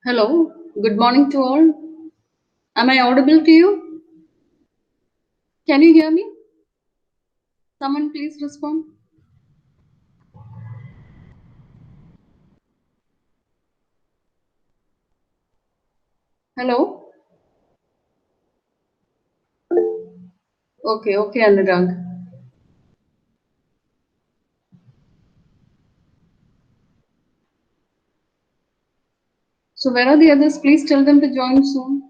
Hello, good morning to all. Am I audible to you? Can you hear me? Someone please respond. Hello? Okay, Anurag. So, where are the others? Please tell them to join soon.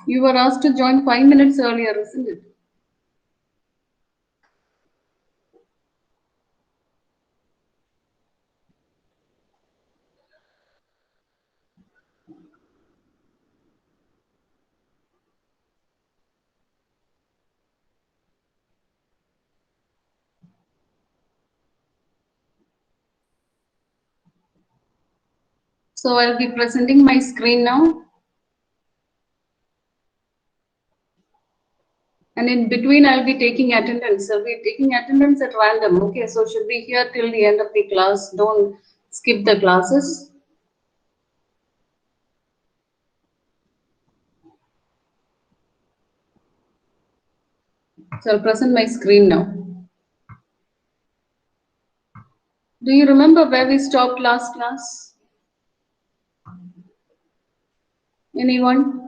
You were asked to join 5 minutes earlier, isn't it? So, I'll be presenting my screen now. And in between, I'll be taking attendance. I'll be taking attendance at random. Okay, so should be here till the end of the class. Don't skip the classes. So, I'll present my screen now. Do you remember where we stopped last class? Anyone?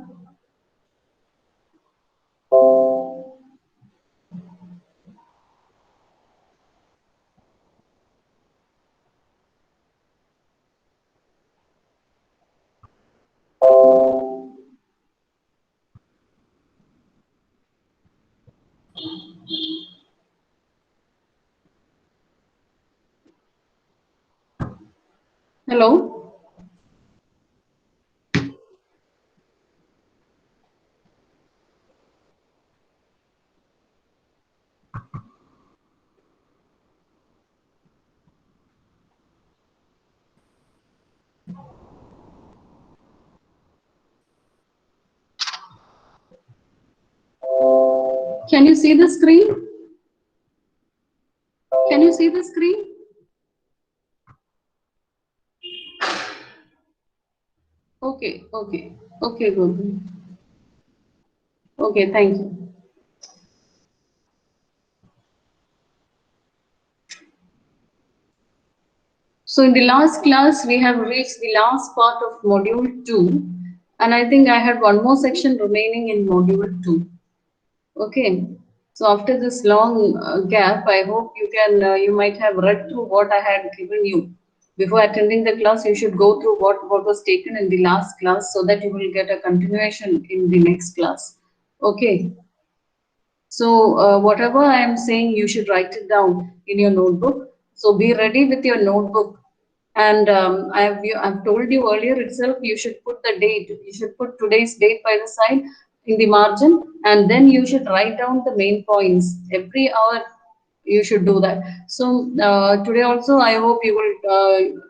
Hello? Can you see the screen? Can you see the screen? Okay, good. Okay, thank you. So in the last class, we have reached the last part of module 2, and I think I had one more section remaining in module 2. Okay, so after this long gap, I hope you might have read through what I had given you. Before attending the class, you should go through what was taken in the last class so that you will get a continuation in the next class. Okay, so whatever I am saying, you should write it down in your notebook. So be ready with your notebook. And I've told you earlier itself, you should put the date. You should put today's date by the side in the margin, and then you should write down the main points. Every hour you should do that. So today also, I hope you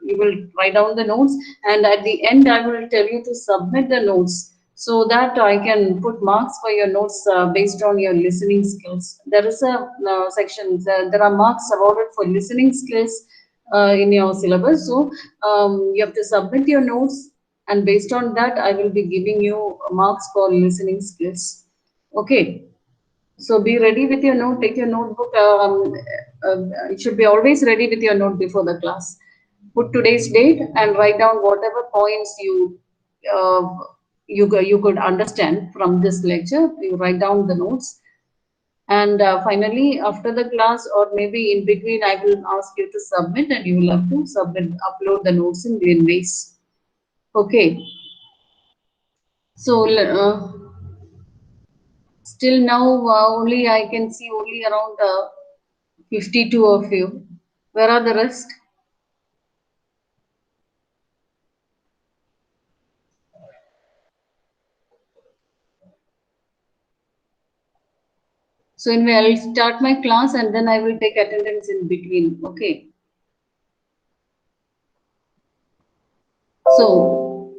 will write down the notes, and at the end, I will tell you to submit the notes so that I can put marks for your notes based on your listening skills. There is a section. There are marks awarded for listening skills in your syllabus. So you have to submit your notes, and based on that, I will be giving you marks for listening skills. Okay. So be ready with your note. Take your notebook. You should be always ready with your note before the class. Put today's date and write down whatever points uh, you could understand from this lecture. You write down the notes, and finally, after the class or maybe in between, I will ask you to submit, and you will have to submit, upload the notes in Winbase. Okay. So still now, only I can see only around 52 of you. Where are the rest? So anyway, I'll start my class and then I will take attendance in between. Okay. So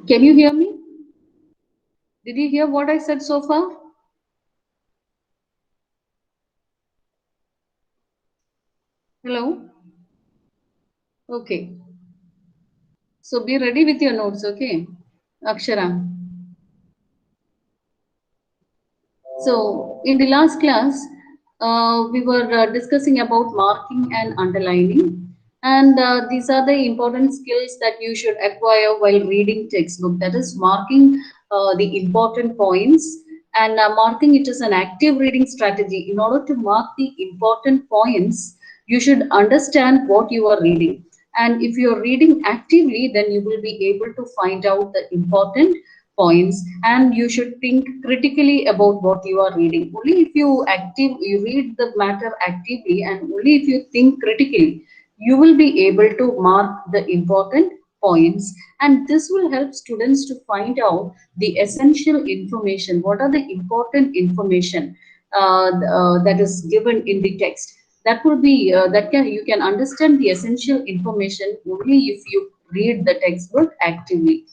can you hear me? Did you hear what I said so far? Hello? Okay. So be ready with your notes, okay? Akshara. So in the last class, we were discussing about marking and underlining. And these are the important skills that you should acquire while reading textbook. That is marking the important points. And marking it is an active reading strategy. In order to mark the important points, you should understand what you are reading. And if you are reading actively, then you will be able to find out the important points, and you should think critically about what you are reading. Only if you read the matter actively, and only if you think critically, you will be able to mark the important points, and this will help students to find out the essential information. What are the important information that is given in the text? That will be that can you can understand the essential information only if you read the textbook actively.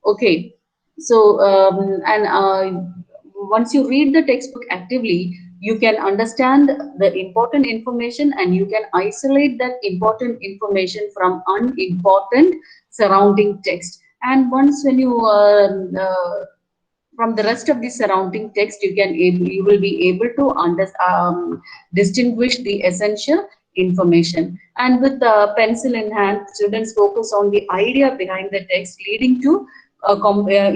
Okay, so and once you read the textbook actively, you can understand the important information, and you can isolate that important information from unimportant surrounding text. And once when you from the rest of the surrounding text, you will be able to distinguish the essential information. And with the pencil in hand, students focus on the idea behind the text, leading to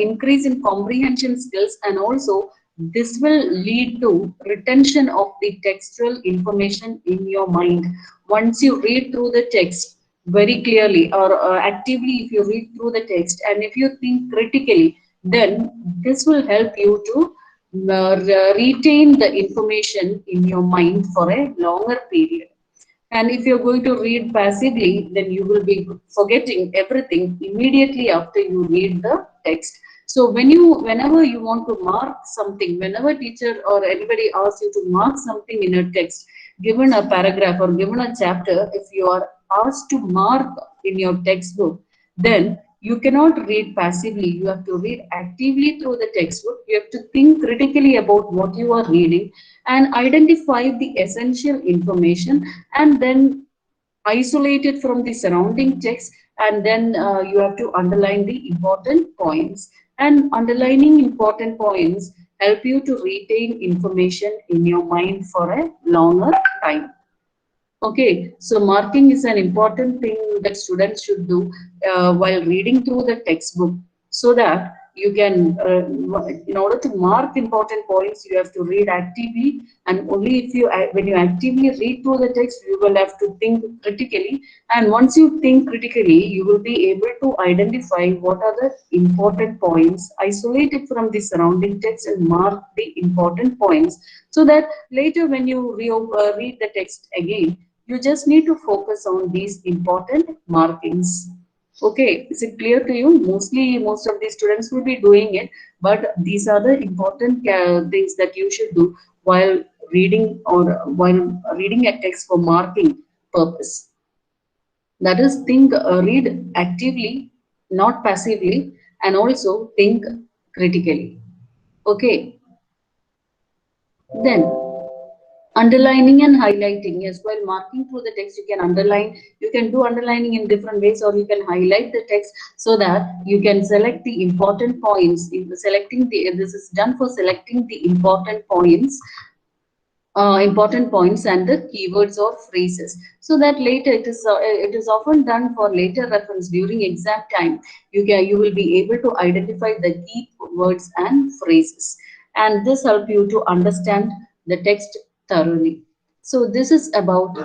increase in comprehension skills, and also this will lead to retention of the textual information in your mind. Once you read through the text very clearly, or actively, if you read through the text and if you think critically, then this will help you to retain the information in your mind for a longer period. And if you're going to read passively, then you will be forgetting everything immediately after you read the text. So whenever you want to mark something, whenever teacher or anybody asks you to mark something in a text, given a paragraph or given a chapter, if you are asked to mark in your textbook, then you cannot read passively. You have to read actively through the textbook. You have to think critically about what you are reading and identify the essential information, and then isolate it from the surrounding text, and then you have to underline the important points. And underlining important points help you to retain information in your mind for a longer time. Okay, so marking is an important thing that students should do while reading through the textbook, so that you can, in order to mark important points, you have to read actively, and only if when you actively read through the text, you will have to think critically. And once you think critically, you will be able to identify what are the important points, isolate it from the surrounding text, and mark the important points, so that later when you read the text again, you just need to focus on these important markings. Okay, is it clear to you? Most of the students will be doing it, but these are the important things that you should do while reading, or while reading a text for marking purpose. That is, read actively, not passively, and also think critically. Okay, then underlining and highlighting. Yes, while marking through the text, you can underline. You can do underlining in different ways, or you can highlight the text so that you can select the important points. In selecting this is done for selecting the important points and the keywords or phrases, so that later it is often done for later reference during exam time. You will be able to identify the key words and phrases, and this help you to understand the text thoroughly. So this is about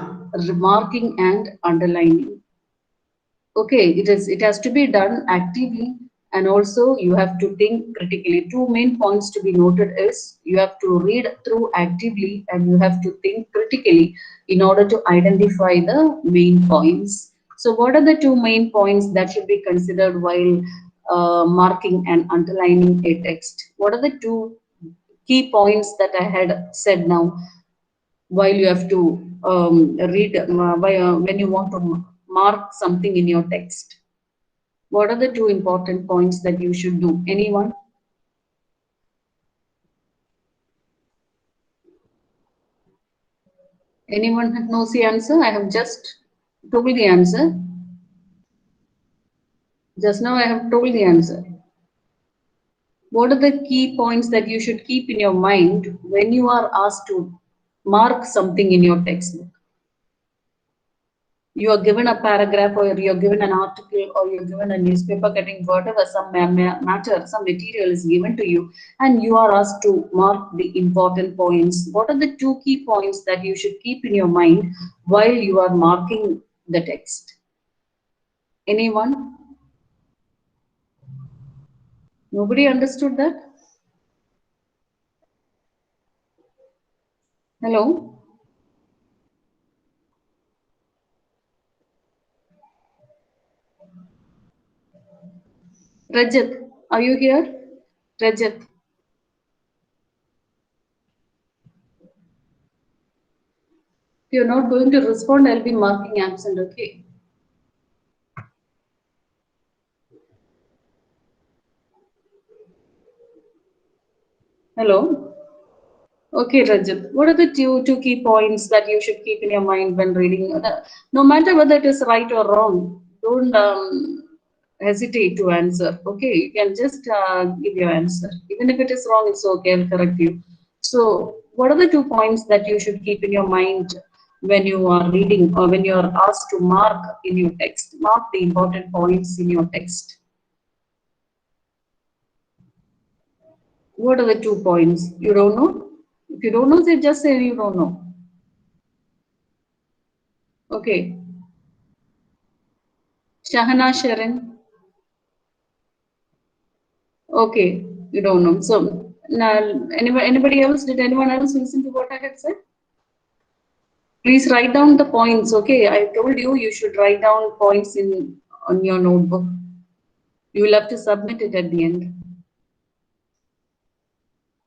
remarking and underlining. Okay, it has to be done actively, and also you have to think critically. Two main points to be noted is you have to read through actively, and you have to think critically in order to identify the main points. So what are the two main points that should be considered while marking and underlining a text? What are the two key points that I had said now while you have to when you want to mark something in your text? What are the two important points that you should do? Anyone? Anyone knows the answer? I have just told the answer. Just now I have told the answer. What are the key points that you should keep in your mind when you are asked to mark something in your textbook? You are given a paragraph, or you're given an article, or you're given a newspaper cutting, whatever, some matter, some material is given to you, and you are asked to mark the important points. What are the two key points that you should keep in your mind while you are marking the text? Anyone? Nobody understood that? Hello? Rajat, are you here? Rajat. If you're not going to respond, I'll be marking absent, okay? Hello? Okay, Rajat. What are the two key points that you should keep in your mind when reading? No matter whether it is right or wrong, don't hesitate to answer. Okay, you can just give your answer. Even if it is wrong, it's okay. I'll correct you. So, what are the 2 points that you should keep in your mind when you are reading or when you are asked to mark in your text? Mark the important points in your text. What are the 2 points? You don't know? If you don't know, then just say you don't know. Okay. Shahana Sharon. Okay, you don't know. So now, anybody else? Did anyone else listen to what I had said? Please write down the points. Okay, I told you you should write down points in on your notebook. You will have to submit it at the end.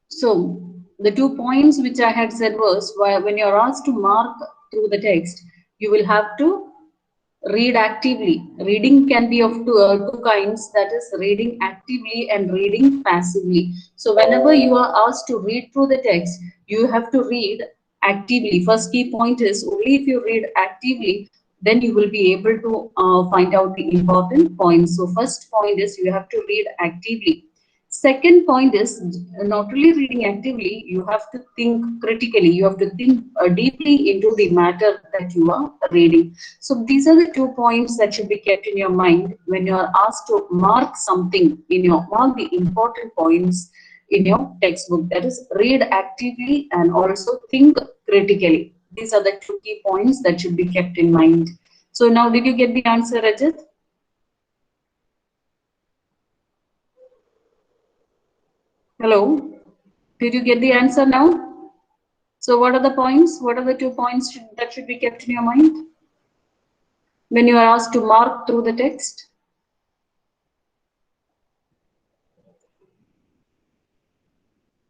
So the 2 points which I had said was when you're asked to mark through the text, you will have to read actively. Reading can be of two kinds, that is reading actively and reading passively. So whenever you are asked to read through the text, you have to read actively. First key point is only if you read actively, then you will be able to find out the important points. So first point is you have to read actively. Second point is not only reading actively, you have to think critically. You have to think deeply into the matter that you are reading. So these are the 2 points that should be kept in your mind when you are asked to mark something in your mark the important points in your textbook. That is, read actively and also think critically. These are the 2 key points that should be kept in mind. So now, did you get the answer, Rajat? Hello? Did you get the answer now? So what are the points? What are the 2 points that should be kept in your mind when you are asked to mark through the text?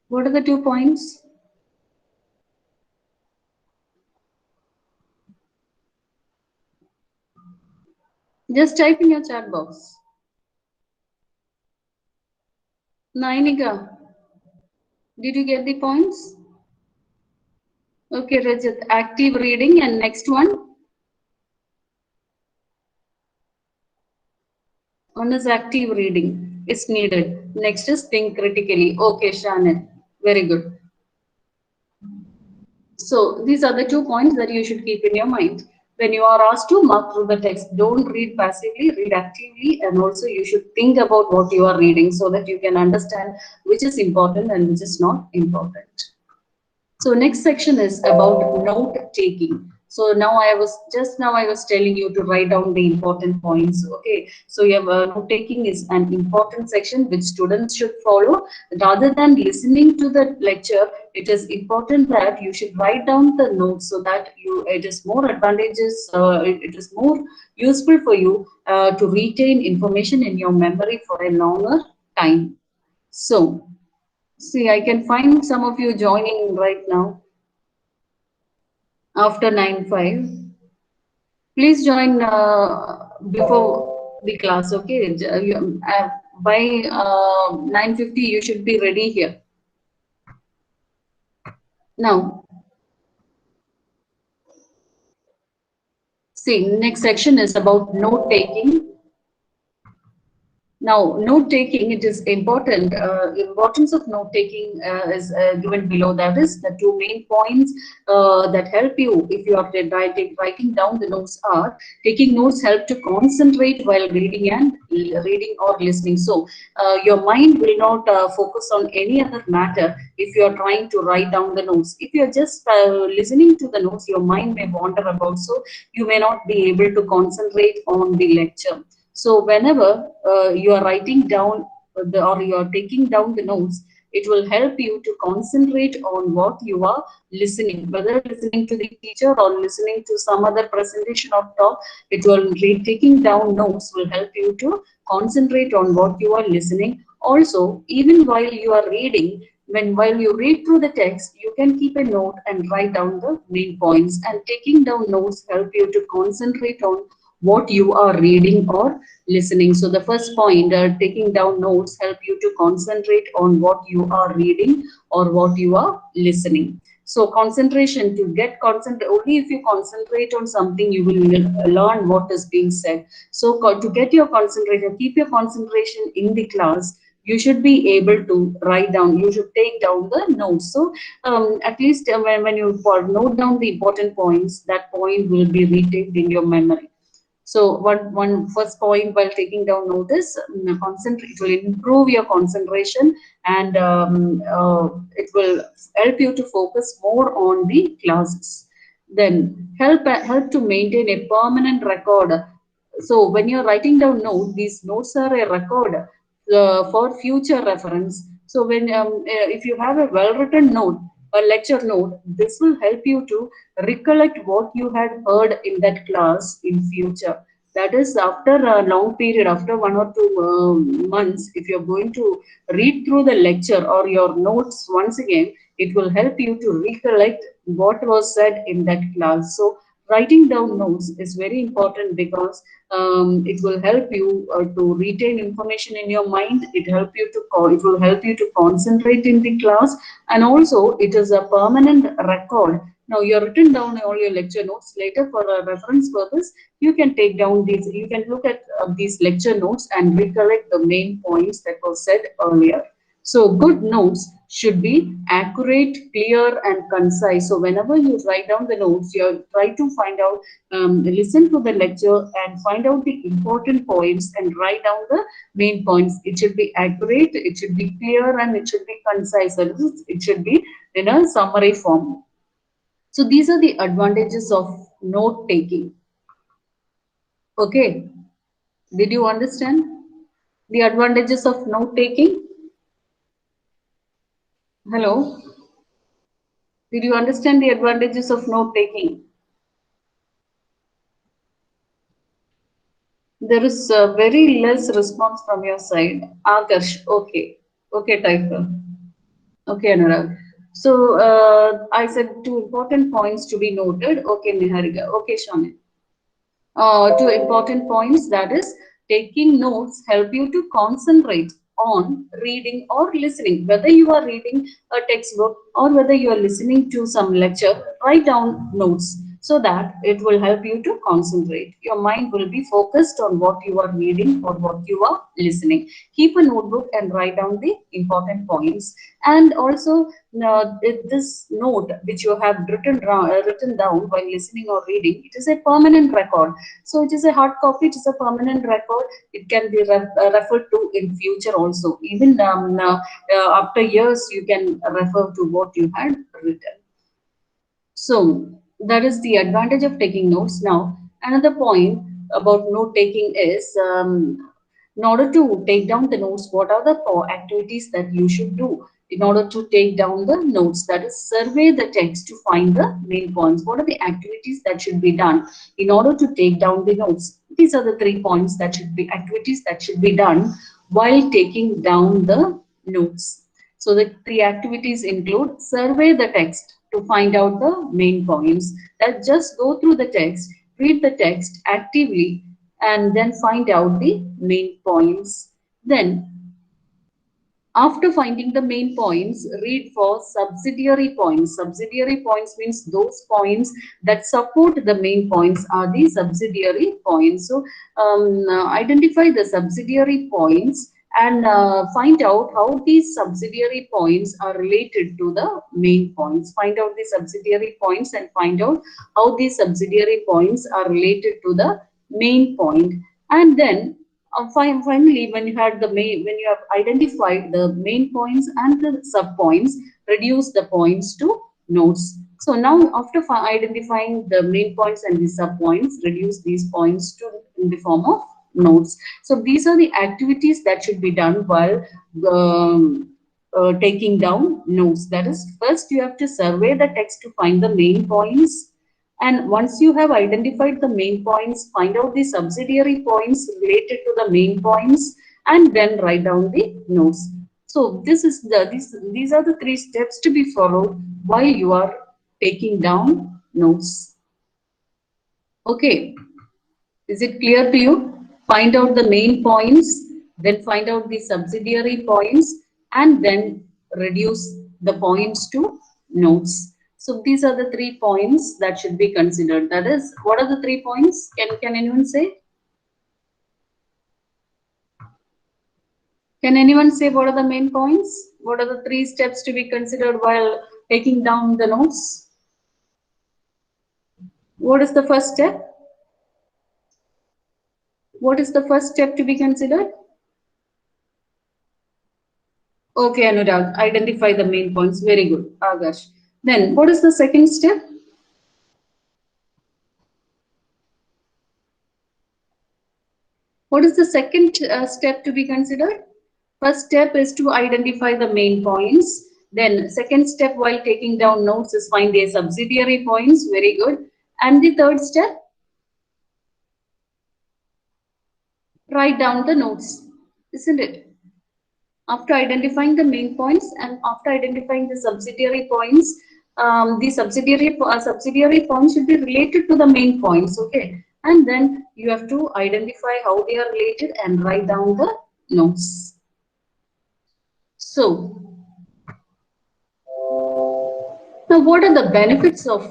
What are the 2 points? Just type in your chat box. Nainika, did you get the points? Okay, Rajat, active reading, and next one. One is active reading. It's needed. Next is think critically. Okay, Shannon. Very good. So these are the 2 points that you should keep in your mind. When you are asked to mark through the text, don't read passively, read actively, and also you should think about what you are reading so that you can understand which is important and which is not important. So next section is about note taking. So now I was telling you to write down the important points. Okay. So you have note taking is an important section which students should follow. Rather than listening to the lecture, it is important that you should write down the notes so that it is more advantageous. It is more useful for you to retain information in your memory for a longer time. So see, I can find some of you joining right now after 9:05. Please join before the class, okay? By 9:50, you should be ready here. Now, See, next section is about note taking. Now, note taking, it is important. Importance of note taking is given below. That is the two main points that help you if you are writing down the notes are taking notes help to concentrate while reading and reading or listening. So, your mind will not focus on any other matter if you are trying to write down the notes. If you are just listening to the notes, your mind may wander about. So, you may not be able to concentrate on the lecture. So whenever you are writing down or you are taking down the notes, it will help you to concentrate on what you are listening, whether listening to the teacher or listening to some other presentation or talk. It will taking down notes will help you to concentrate on what you are listening. Also, even while you are reading, while you read through the text, you can keep a note and write down the main points. And taking down notes help you to concentrate on what you are reading or listening. So the first point, taking down notes help you to concentrate on what you are reading or what you are listening. So concentration, to get concentrate, only if you concentrate on something you will learn what is being said. So to get your concentration, keep your concentration in the class, you should be able to write down, you should take down the notes. So at least when you note down the important points, that point will be retained in your memory. So one first point while taking down notice, concentrate. It will improve your concentration, and it will help you to focus more on the classes. Then help to maintain a permanent record. So when you're writing down notes, these notes are a record for future reference. So if you have a well-written note, a lecture note, this will help you to recollect what you had heard in that class in future. That is, after a long period, after 1 or 2 months, if you're going to read through the lecture or your notes once again, it will help you to recollect what was said in that class. So writing down notes is very important because it will help you to retain information in your mind. It will help you to concentrate in the class, and also it is a permanent record. Now you're written down all your lecture notes. Later, for a reference purpose, you can take down these. You can look at these lecture notes and recollect the main points that were said earlier. So good notes should be accurate, clear, and concise. So whenever you write down the notes, you try to find out, listen to the lecture and find out the important points and write down the main points. It should be accurate, it should be clear, and it should be concise. It should be in a summary form. So these are the advantages of note taking. Okay, did you understand the advantages of note taking? Hello, did you understand the advantages of note taking? There is very less response from your side. Adarsh, okay. Okay, Typhoon. Okay, Anurag. So I said two important points to be noted. Okay, Niharika. Okay, Shamil. Two important points, that is, taking notes help you to concentrate on reading or listening. Whether you are reading a textbook or whether you are listening to some lecture, write down notes so that it will help you to concentrate. Your mind will be focused on what you are reading or what you are listening. Keep a notebook and write down the important points. And also, this note which you have written down while listening or reading, it is a permanent record. So it is a hard copy, it is a permanent record. It can be referred to in future also. Even after years, you can refer to what you had written. So that is the advantage of taking notes. Now, another point about note taking is, in order to take down the notes, what are the activities that you should do in order to take down the notes? That is, survey the text to find the main points. What are the activities that should be done in order to take down the notes? These are the 3 points that should be activities that should be done while taking down the notes. So the 3 activities include: survey the text to find out the main points. That just go through the text, read the text actively, and then find out the main points. Then After finding the main points, read for subsidiary points. Subsidiary points means those points that support the main points are the subsidiary points. So identify the subsidiary points and find out how these subsidiary points are related to the main points. Find out the subsidiary points and find out how these subsidiary points are related to the main point. And then finally, when you had the main, when you have identified the main points and the sub points, reduce the points to nodes. So now, after identifying the main points and the sub points, reduce these points to in the form of nodes. So these are the activities that should be done while taking down notes. That is, first you have to survey the text to find the main points. And once you have identified the main points, find out the subsidiary points related to the main points, and then write down the notes. So this is these are the three steps to be followed while you are taking down notes. Okay, is it clear to you? Find out the main points, then find out the subsidiary points, and then reduce the points to notes. So these are the 3 points that should be considered. That is, what are the 3 points? Can anyone say? Can anyone say what are the main points? What are the 3 steps to be considered while taking down the notes? What is the first step? What is the first step to be considered? Okay, Anurag, identify the main points. Very good, Agash. Then, what is the second step? What is the second step to be considered? First step is to identify the main points. Then, second step while taking down notes is find their subsidiary points. Very good. And the third step, write down the notes, isn't it? After identifying the main points and after identifying the subsidiary points, the subsidiary points should be related to the main points, okay? And then you have to identify how they are related and write down the notes. So, now what are the benefits of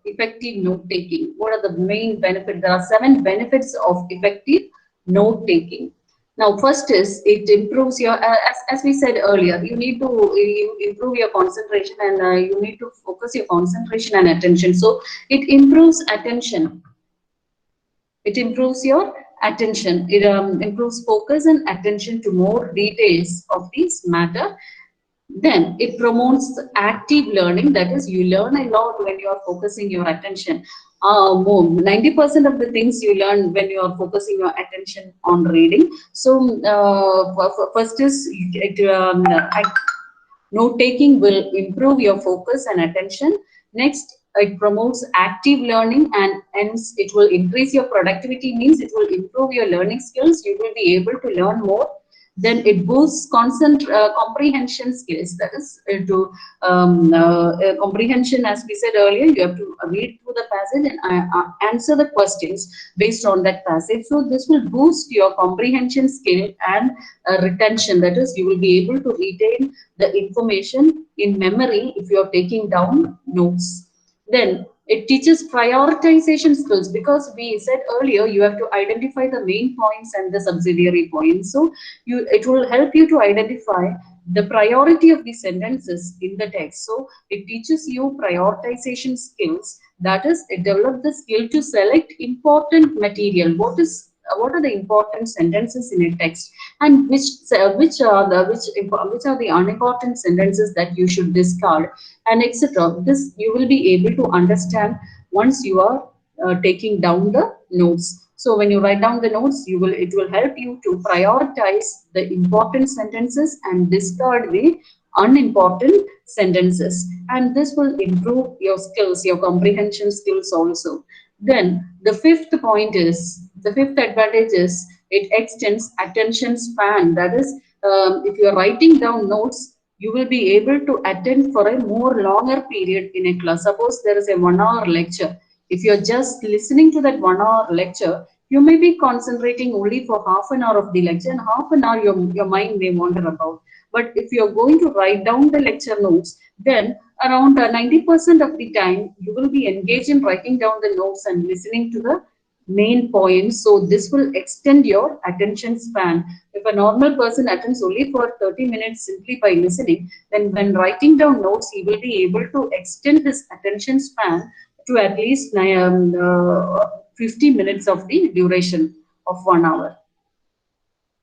effective note taking? What are the main benefits? There are 7 benefits of effective note taking. Now, first is it improves your, as we said earlier, you need to improve your concentration and you need to focus your concentration and attention. So, it improves attention. It improves your attention. It improves focus and attention to more details of this matter. Then it promotes active learning. That is, you learn a lot when you are focusing your attention. 90% of the things you learn when you are focusing your attention on reading. So first is note taking will improve your focus and attention. Next, it promotes active learning, and hence it will increase your productivity, means it will improve your learning skills. You will be able to learn more. Then it boosts comprehension skills. That is, to comprehension, as we said earlier, you have to read through the passage and answer the questions based on that passage. So this will boost your comprehension skill and retention. That is, you will be able to retain the information in memory if you are taking down notes. Then it teaches prioritization skills, because we said earlier you have to identify the main points and the subsidiary points. So it will help you to identify the priority of the sentences in the text. So it teaches you prioritization skills. That is, it develops the skill to select important material. What are the important sentences in a text, and which are the unimportant sentences that you should discard, and etc. This you will be able to understand once you are taking down the notes. So when you write down the notes, it will help you to prioritize the important sentences and discard the unimportant sentences, and this will improve your skills, your comprehension skills also. Then the fifth advantage is it extends attention span. That is, if you are writing down notes, you will be able to attend for a more longer period in a class. Suppose there is a 1 hour lecture. If you're just listening to that 1 hour lecture, you may be concentrating only for half an hour of the lecture, and half an hour your mind may wander about. But if you're going to write down the lecture notes, then around 90% of the time you will be engaged in writing down the notes and listening to the main points. So this will extend your attention span. If a normal person attends only for 30 minutes simply by listening, then when writing down notes, he will be able to extend this attention span to at least 50 minutes of the duration of 1 hour.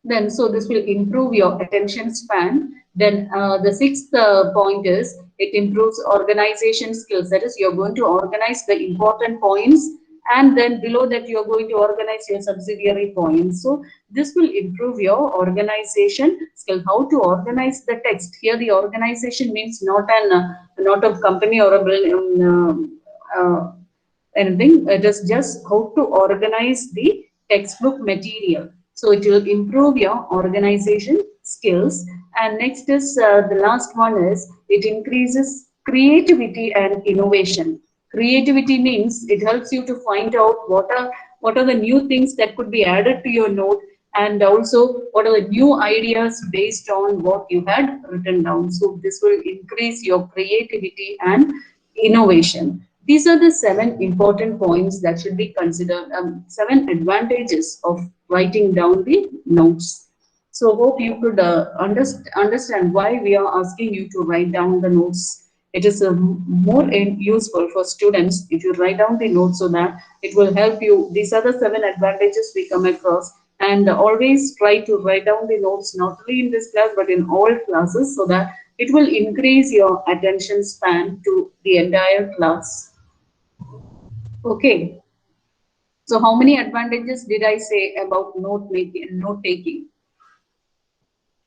Then, so this will improve your attention span. Then the sixth point is it improves organization skills. That is, you're going to organize the important points, and then below that you're going to organize your subsidiary points. So this will improve your organization skill. How to organize the text? Here the organization means not a company or a anything. It is just how to organize the textbook material. So it will improve your organization skills. And next is the last one is it increases creativity and innovation. Creativity means it helps you to find out what are the new things that could be added to your note, and also what are the new ideas based on what you had written down. So this will increase your creativity and innovation. These are the 7 important points that should be considered, 7 advantages of writing down the notes. So hope you could understand why we are asking you to write down the notes. It is more useful for students if you write down the notes, so that it will help you. These are the 7 advantages we come across, and always try to write down the notes not only in this class but in all classes, so that it will increase your attention span to the entire class. Okay. So how many advantages did I say about note making and note taking?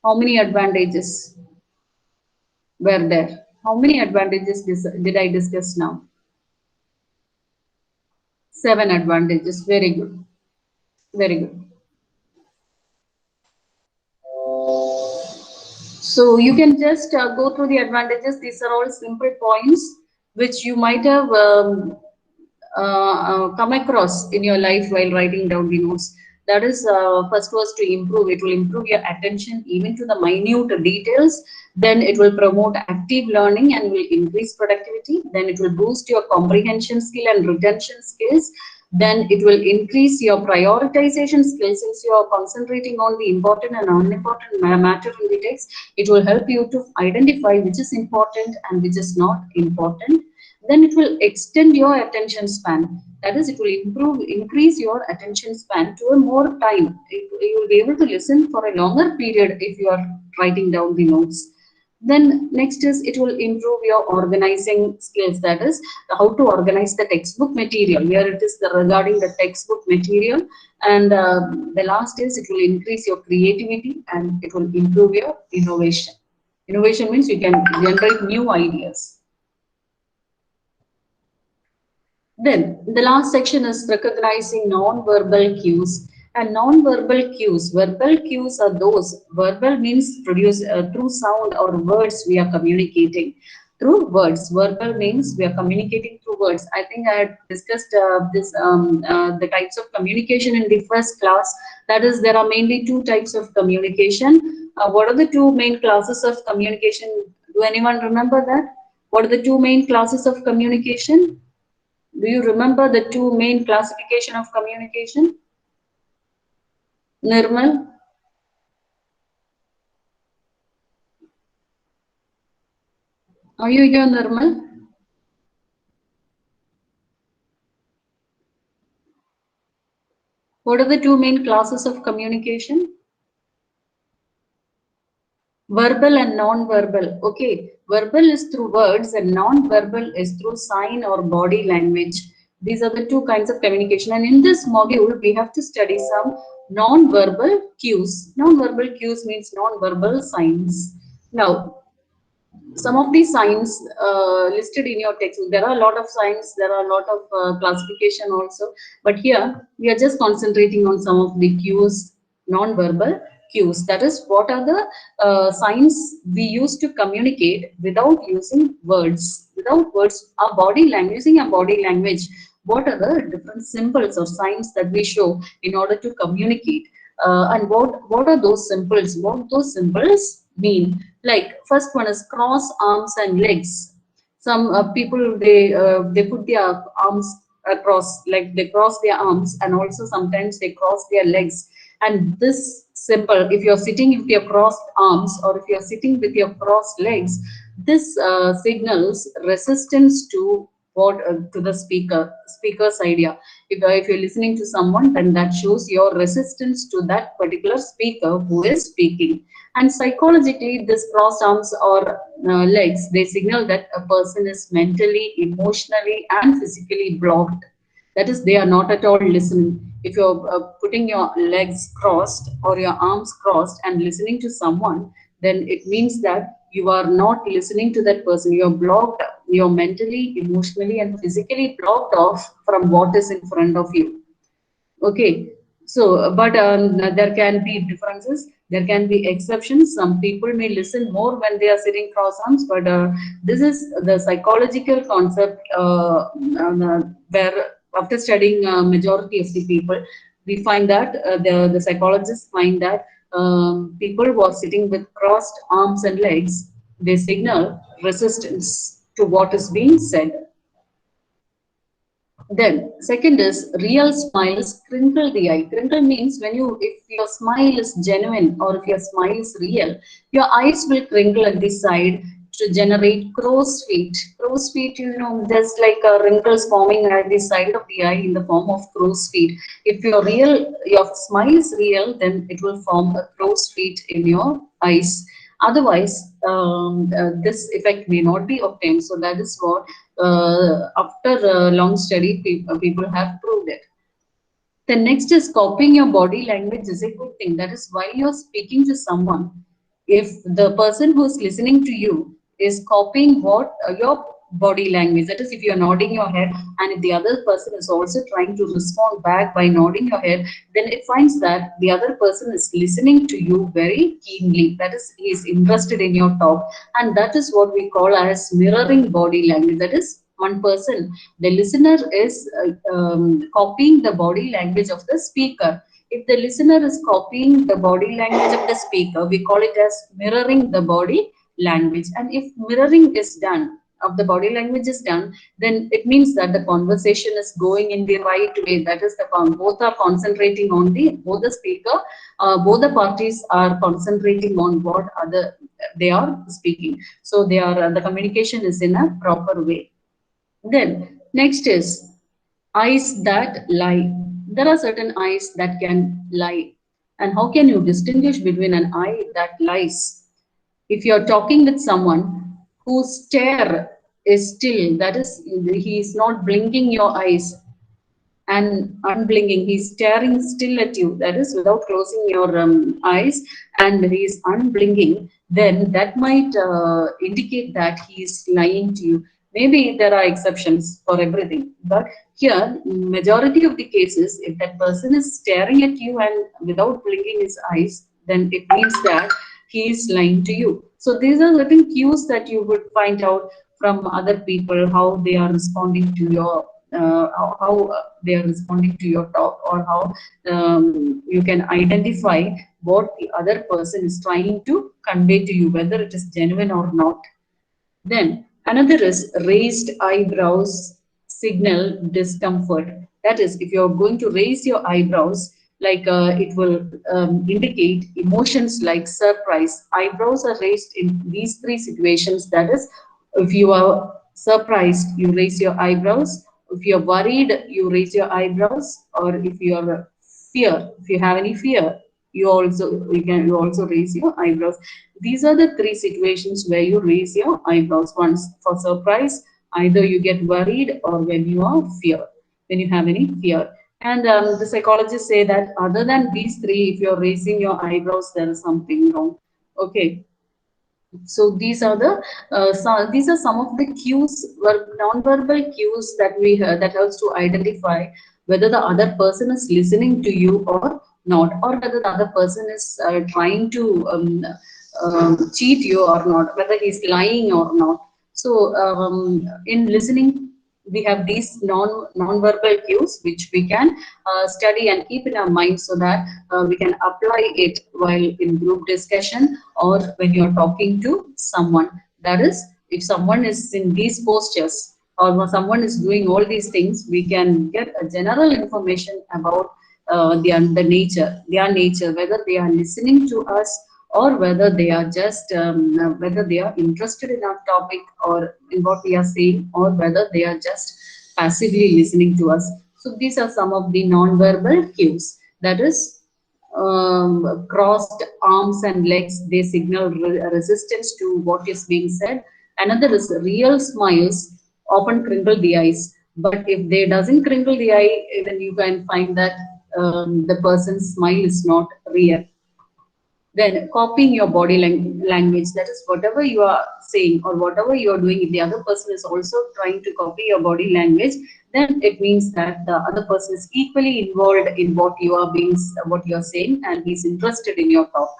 How many advantages were there? How many advantages did I discuss now? 7 advantages. Very good. Very good. So you can just go through the advantages. These are all simple points which you might have come across in your life while writing down the notes. That is, first was to improve. It will improve your attention even to the minute details. Then it will promote active learning and will increase productivity. Then it will boost your comprehension skill and retention skills. Then it will increase your prioritization skills. Since you are concentrating on the important and unimportant matter in the text, it will help you to identify which is important and which is not important. Then it will extend your attention span. That is, it will increase your attention span to a more time. You will be able to listen for a longer period if you are writing down the notes. Then next is it will improve your organizing skills. That is, how to organize the textbook material. Here it is regarding the textbook material. And the last is it will increase your creativity and it will improve your innovation. Innovation means you can generate new ideas. Then the last section is recognizing non-verbal cues. And non-verbal cues, verbal cues are those. Verbal means produce through sound or words we are communicating. Through words, verbal means we are communicating through words. I think I had discussed the types of communication in the first class. That is, there are mainly 2 types of communication. What are the 2 main classes of communication? Do anyone remember that? What are the 2 main classes of communication? Do you remember the 2 main classification of communication? Nirmal? Are you here, Nirmal? What are the 2 main classes of communication? Verbal and non-verbal. Okay, verbal is through words and non-verbal is through sign or body language. These are the 2 kinds of communication. And in this module, we have to study some non-verbal cues. Non-verbal cues means non-verbal signs. Now, some of these signs listed in your textbook, there are a lot of signs, there are a lot of classification also, but here we are just concentrating on some of the cues, non-verbal cues. That is, what are the signs we use to communicate without using words. Without words, our body language, using our body language, what are the different symbols or signs that we show in order to communicate. And what are those symbols? What those symbols mean? Like first one is cross arms and legs. Some people they put their arms across, like they cross their arms, and also sometimes they cross their legs. And this symbol, if you're sitting with your crossed arms or if you're sitting with your crossed legs, this signals resistance to what to the speaker's idea. If you're listening to someone, then that shows your resistance to that particular speaker who is speaking. And psychologically, this crossed arms or legs, they signal that a person is mentally, emotionally, and physically blocked. That is, they are not at all listening. If you're putting your legs crossed or your arms crossed and listening to someone, then it means that you are not listening to that person. You're blocked, you're mentally, emotionally, and physically blocked off from what is in front of you. Okay, so but there can be differences. There can be exceptions. Some people may listen more when they are sitting cross arms, but this is the psychological concept where after studying majority of the people, we find that the psychologists find that people who are sitting with crossed arms and legs, they signal resistance to what is being said. Then, second is real smiles crinkle the eye. Crinkle means when if your smile is genuine or if your smile is real, your eyes will crinkle at the side to generate crow's feet. Crow's feet, there's like wrinkles forming at the side of the eye in the form of crow's feet. If your smile is real, then it will form a crow's feet in your eyes. Otherwise, this effect may not be obtained. So that is what, after a long study, people have proved it. The next is copying your body language is a good thing. That is, while you're speaking to someone, if the person who's listening to you is copying what your body language, that is, if you're nodding your head and if the other person is also trying to respond back by nodding your head, then it finds that the other person is listening to you very keenly. That is, he is interested in your talk, and that is what we call as mirroring body language. That is, one person, the listener is copying the body language of the speaker. If the listener is copying the body language of the speaker, we call it as mirroring the body language. And if mirroring is done, of the body language is done, then it means that the conversation is going in the right way. That is, both are concentrating on both the speaker, both the parties are concentrating on what other they are speaking. So the communication is in a proper way. Then next is eyes that lie. There are certain eyes that can lie. And how can you distinguish between an eye that lies? If you're talking with someone whose stare is still, that is, he is not blinking your eyes and unblinking, he's staring still at you, that is, without closing your eyes, and he's unblinking, then that might indicate that he's lying to you. Maybe there are exceptions for everything, but here, majority of the cases, if that person is staring at you and without blinking his eyes, then it means that he is lying to you. So these are certain cues that you would find out from other people, how they are responding to your how they are responding to your talk, or how you can identify what the other person is trying to convey to you, whether it is genuine or not. Then another is raised eyebrows signal discomfort. That is, if you're going to raise your eyebrows, like it will indicate emotions like surprise. Eyebrows are raised in these three situations. That is, if you are surprised, you raise your eyebrows. If you're worried, you raise your eyebrows. Or if you are if you have any fear, you also raise your eyebrows. These are the three situations where you raise your eyebrows. Once for surprise, either you get worried, or when you are fear, when you have any fear. And the psychologists say that other than these three, if you're raising your eyebrows, there is something wrong. Okay. So these are some of the cues, non-verbal cues that that helps to identify whether the other person is listening to you or not, or whether the other person is trying to cheat you or not, whether he's lying or not. So in listening we have these non-verbal cues which we can study and keep in our mind so that we can apply it while in group discussion or when you're talking to someone. That is, if someone is in these postures or someone is doing all these things, we can get a general information about their nature, whether they are listening to us or whether they are just whether they are interested in our topic or in what we are saying, or whether they are just passively listening to us. So these are some of the non-verbal cues. That is, crossed arms and legs, they signal resistance to what is being said. Another is real smiles often crinkle the eyes, but if they doesn't crinkle the eye, then you can find that the person's smile is not real. Then copying your body language, that is whatever you are saying or whatever you are doing, if the other person is also trying to copy your body language, then it means that the other person is equally involved in what you are saying, and he's interested in your talk.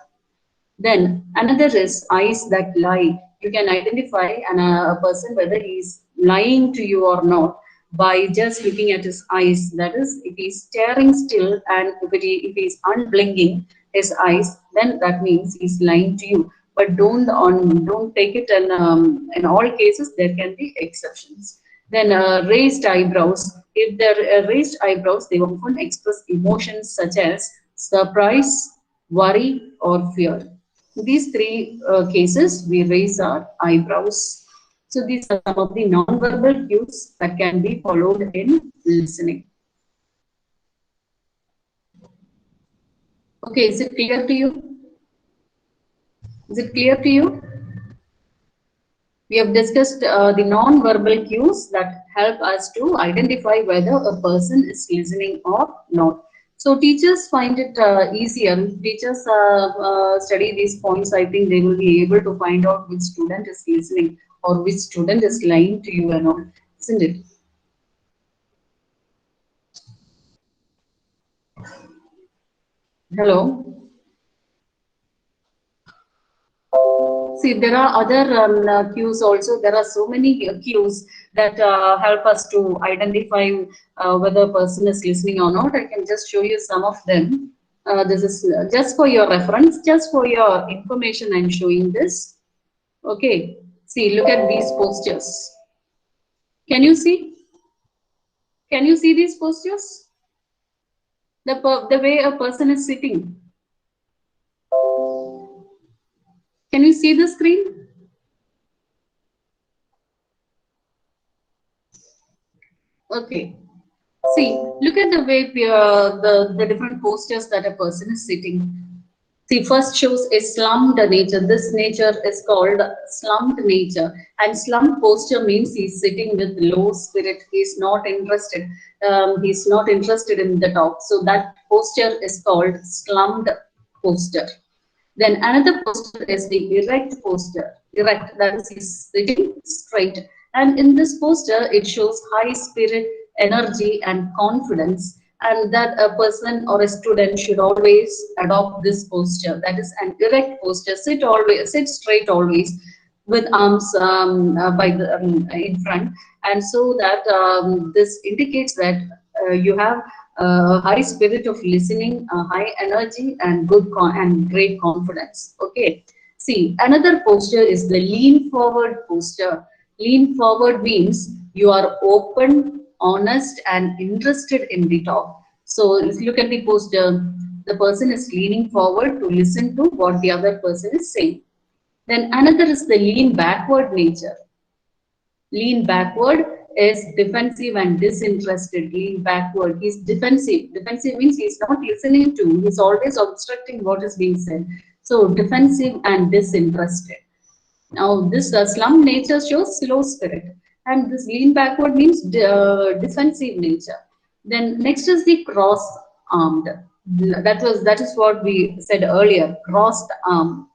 Then another is eyes that lie. You can identify a person whether he's lying to you or not by just looking at his eyes. That is, if he's staring still and if he's unblinking his eyes, then that means he's lying to you. But don't take it, and in all cases there can be exceptions. Then raised eyebrows. If they're raised eyebrows, they often express emotions such as surprise, worry, or fear. These three cases, we raise our eyebrows. So these are some of the non-verbal cues that can be followed in listening. Okay, is it clear to you? Is it clear to you? We have discussed the non-verbal cues that help us to identify whether a person is listening or not. So teachers find it easier. If teachers study these points, I think they will be able to find out which student is listening or which student is lying to you and all, isn't it? Hello. See, there are other cues also. There are so many cues that help us to identify whether a person is listening or not. I can just show you some of them. This is just for your reference, just for your information. I'm showing this. Okay. See, look at these postures. Can you see? Can you see these postures? The way a person is sitting. Can you see the screen? Okay. See, look at the way the different postures that a person is sitting. See, first shows a slumped nature. This nature is called slumped nature. And slumped posture means he's sitting with low spirit. He's not interested. He's not interested in the talk. So that posture is called slumped posture. Then another posture is the erect posture. Erect, that is, he's sitting straight. And in this posture, it shows high spirit, energy, and confidence. And that a person or a student should always adopt this posture. That is an erect posture. Sit straight always, with arms in front, and so that this indicates that you have a high spirit of listening, high energy, and and great confidence. Okay. See, another posture is the lean forward posture. Lean forward means you are open, honest, and interested in the talk. So if you look at the posture, the person is leaning forward to listen to what the other person is saying. Then another is the lean backward nature. Lean backward is defensive and disinterested. Lean backward, he's defensive. Defensive means he's not listening to, he's always obstructing what is being said. So defensive and disinterested. Now this slum nature shows slow spirit, and this lean backward means defensive nature. Then next is the cross-armed. That is what we said earlier. Crossed arm.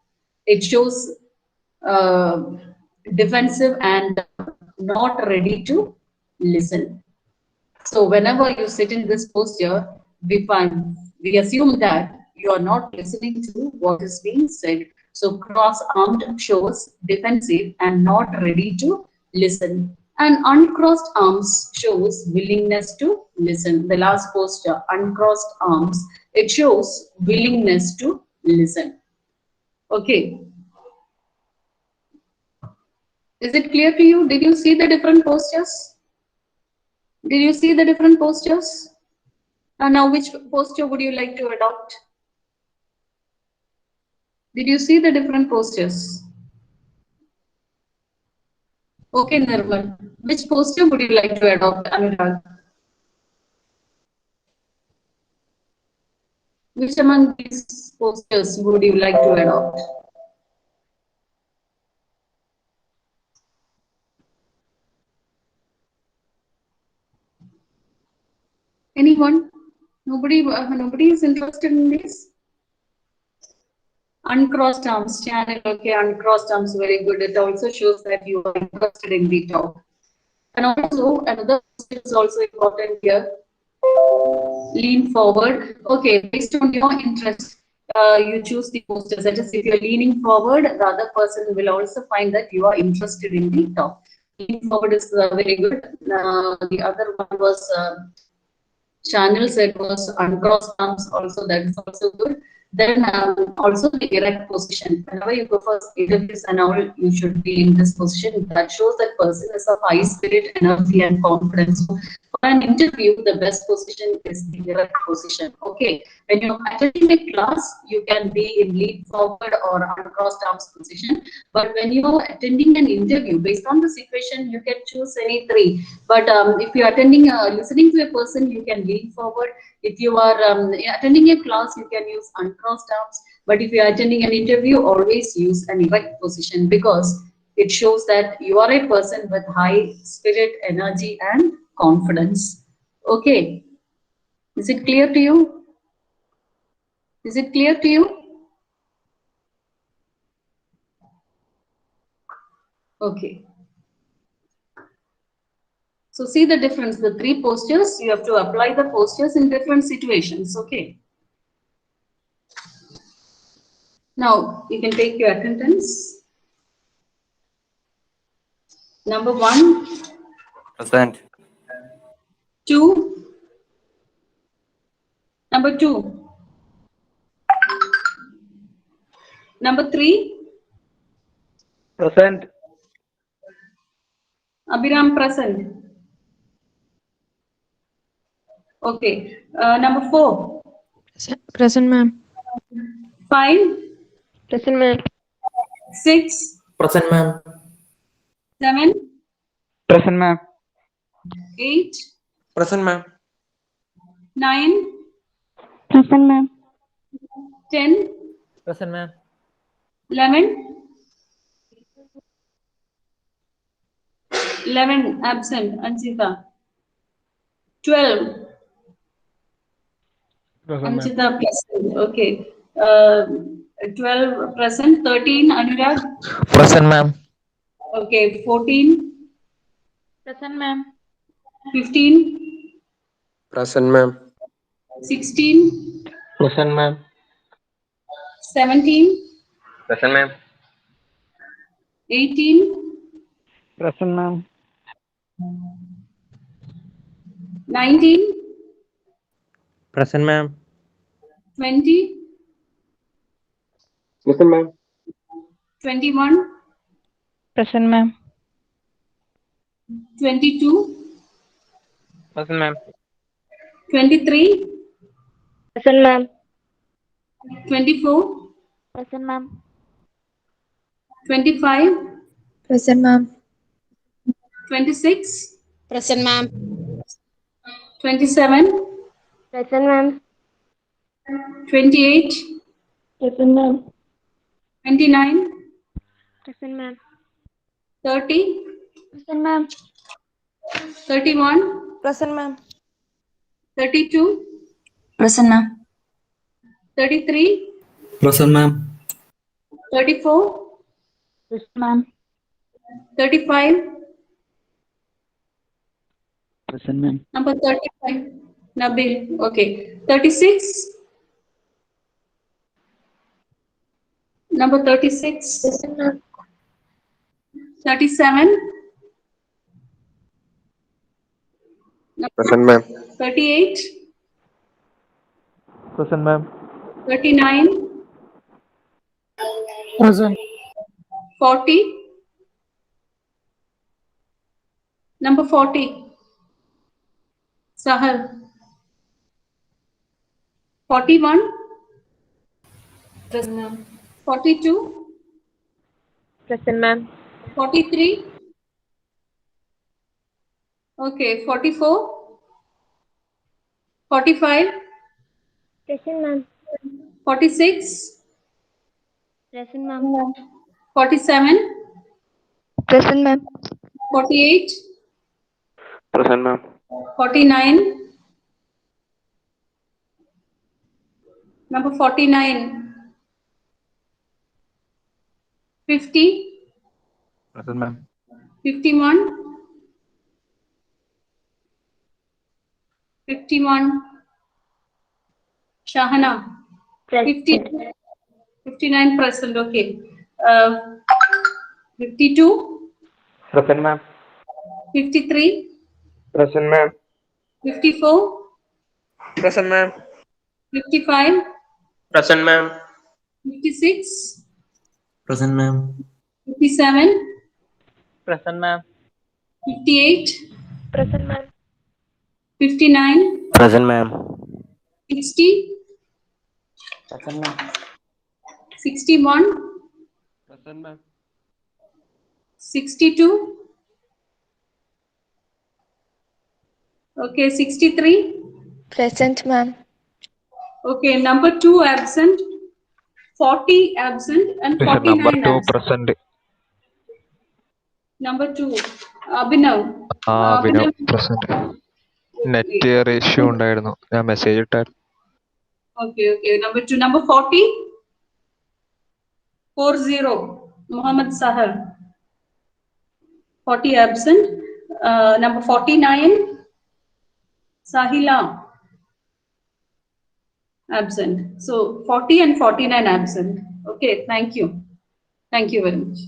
It shows uh, defensive and not ready to listen. So whenever you sit in this posture, we assume that you are not listening to what is being said. So cross-armed shows defensive and not ready to listen. And uncrossed arms shows willingness to listen. The last posture, uncrossed arms, it shows willingness to listen. Okay. Is it clear to you? Did you see the different postures? Did you see the different postures? And now which posture would you like to adopt? Did you see the different postures? Okay, Nirmal. Which posture would you like to adopt, Anurag? Which among these postures would you like to adopt? Anyone? Nobody is interested in this? Uncrossed arms channel. Okay, uncrossed arms, very good. It also shows that you are interested in the talk. And also another posture is also important here. Lean forward. Okay, based on your interest, you choose the posture. That is, if you're leaning forward, the other person will also find that you are interested in the talk. Lean forward is very good. The other one was channels. It was uncrossed arms. Also, that is also good. Then also the erect position. Whenever you go for interviews and all, you should be in this position. That shows that person is of high spirit, energy, and confidence. So for an interview, the best position is the erect position. Okay. When you're attending a class, you can be in lean forward or uncrossed arms position. But when you're attending an interview, based on the situation, you can choose any three. But if you're attending, listening to a person, you can lean forward. If you are attending a class, you can use uncrossed arms. But if you are attending an interview, always use an erect position because it shows that you are a person with high spirit, energy, and confidence. Okay. Is it clear to you? Is it clear to you? Okay. So see the difference, the three postures, you have to apply the postures in different situations. Okay. Now you can take your attendance. Number 1, Present. 2, number 2, number 3, Present. Abhiram present. Okay. Number 4, Present, ma'am. 5, Present, ma'am. 6, Present, ma'am. 7, Present, ma'am. 8, Present, ma'am. 9, Present, ma'am. 10, Present, ma'am. 11, 11 absent, Anchita. 12, Present, ma'am. Anchita present. Okay. 12 present, 13 Anurag. Present, ma'am. Okay, 14, Present, ma'am. 15, Present, ma'am. 16, Present, ma'am. 17, Present, ma'am. 18, Present, ma'am. 19, Present, ma'am. 20, Present, ma'am. 21, Present, ma'am. 22, Present, ma'am. 23, Present, ma'am. 24, Present, ma'am. 25, Present, ma'am. 26, Present, ma'am. 27, Present, ma'am. 28, Present, ma'am. 29, Present, ma'am. 30, Present, ma'am. 31, Present, ma'am. 32, Present, ma'am. 33, Present, ma'am. 34, Present, ma'am. 35, Present, ma'am. number 35, Nabil. Okay, 36, number 36, Present, ma'am. 37, Present, ma'am. 38, Present, ma'am. 39, Present. 40. Number 40. Sahar. 41. Present, ma'am. 42. Present, ma'am. 43. Okay. 44. 45. Present, ma'am. 46. Present, ma'am. 47. Present, ma'am. 48. Present, ma'am. 49. Number 49. 50. Present, ma'am. 51. 51. Shahana. 50. 59 present. Okay. 52. Present, ma'am. 53. Present, ma'am. 54. Present, ma'am. 55. Present, ma'am. 56. Present, ma'am. 57. Present, ma'am. 58. Present, ma'am. 59. Present, ma'am. 60. Present, ma'am. 61. Present, ma'am. 62. Okay, 63. Present, ma'am. Okay, number 2 absent, 40 absent, and 49 absent. present. Number 2, Abhinav. Abhinav present. Net issue ഉണ്ടായിരുന്നു, ഞാൻ message ഇട്ടായിരുന്നു. Okay. Number 2. Number 40, 40, Muhammad Sahar. 40 absent. Number 49, Sahila. Absent. So 40 and 49 absent. Okay, thank you. Thank you very much.